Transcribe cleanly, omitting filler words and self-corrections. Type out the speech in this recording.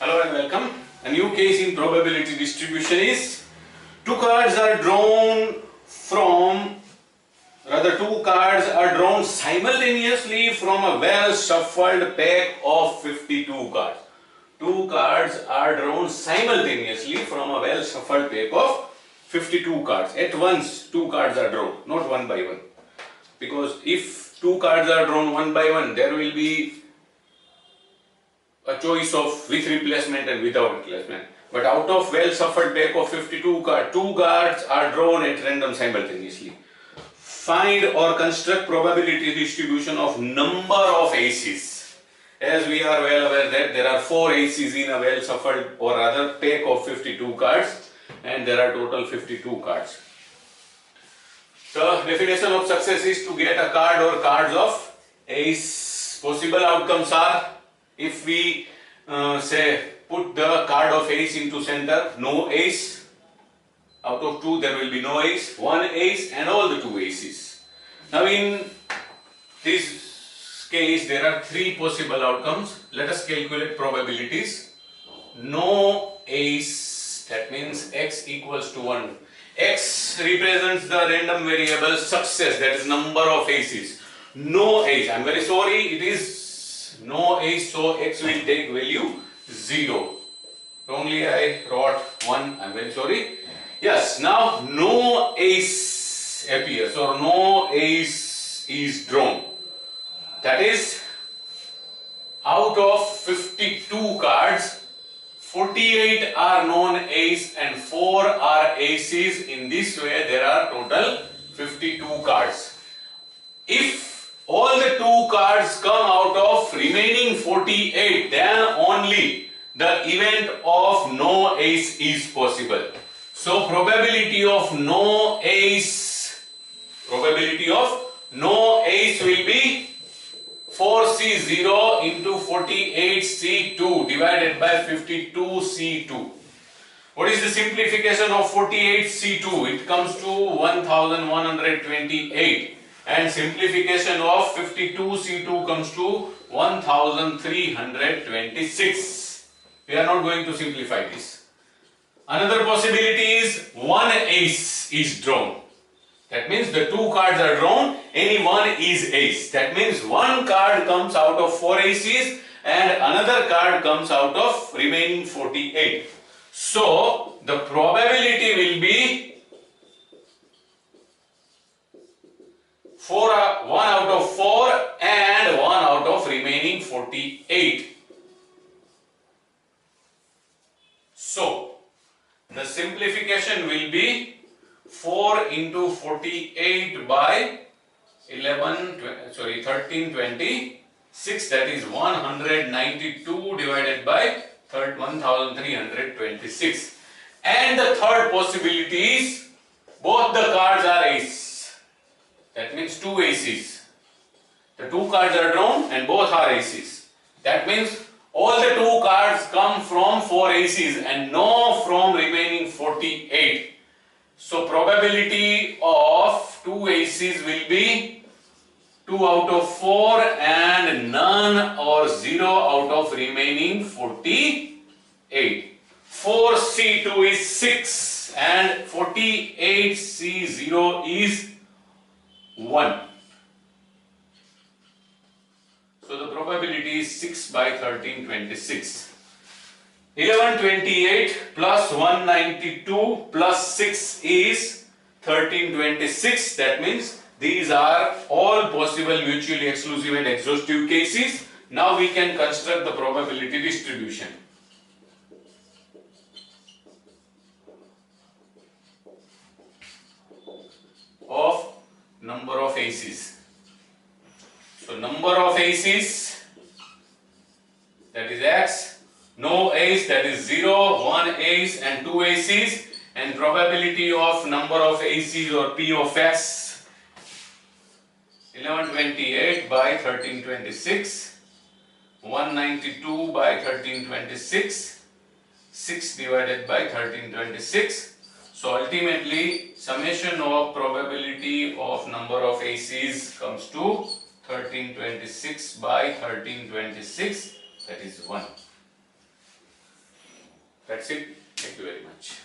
Hello and welcome. A new case in probability distribution is two cards are drawn simultaneously from a well shuffled pack of 52 cards. Two cards are drawn simultaneously from a well shuffled pack of 52 cards. At once two cards are drawn, not one by one. Because if two cards are drawn one by one, there will be a choice of with replacement and without replacement. But out of well shuffled pack of 52 cards, two cards are drawn at random simultaneously. Find or construct probability distribution of number of aces. As we are well aware that there are 4 aces in a well shuffled or rather pack of 52 cards, and there are total 52 cards. The definition of success is to get a card or cards of ace. Possible outcomes are, if we say put the card of ace into center, no ace. Out of 2 there will be no ace, 1 ace and all the 2 aces. Now in this case there are 3 possible outcomes. Let us calculate probabilities. No ace, that means x equals to 1. X represents the random variable success, that is number of aces. No ace, I am very sorry, it is no ace, so x will take value 0. Wrongly I wrote 1, I am very sorry. Yes, now no ace appears or no ace is drawn. That is, out of 52 cards, 48 are non-ace and 4 are aces. In this way there are total 52 cards. If all the 2 cards come out of remaining 48, then only the event of no ace is possible. So probability of no ace will be 4C0 into 48C2 divided by 52C2. What is the simplification of 48C2? It comes to 1128, and simplification of 52C2 comes to 1326. We are not going to simplify this. Another possibility is 1 ace is drawn. That means the 2 cards are drawn, any one is ace. That means one card comes out of 4 aces and another card comes out of remaining 48. So the probability will be 1 out of 4 and 1 out of remaining 48. So the simplification will be 4 into 48 by 1326, that is 192 divided by 1326. And the third possibility is both the cards are ace. That means 2 aces. The 2 cards are drawn and both are aces. That means all the 2 cards come from 4 aces and no from remaining 48. So probability of 2 aces will be 2 out of 4 and none or 0 out of remaining 48. 4C2 is 6 and 48C0 is 1. So the probability is 6 by 1326. 1128 plus 192 plus 6 is 1326. That means these are all possible mutually exclusive and exhaustive cases. Now we can construct the probability distribution of number of aces. So number of aces, that is x, no ace, that is 0, 1 ace and 2 aces, and probability of number of aces or P of x, 1128 by 1326, 192 by 1326, 6 divided by 1326. So ultimately summation of probability of number of aces comes to 1326 by 1326, that is 1. That's it. Thank you very much.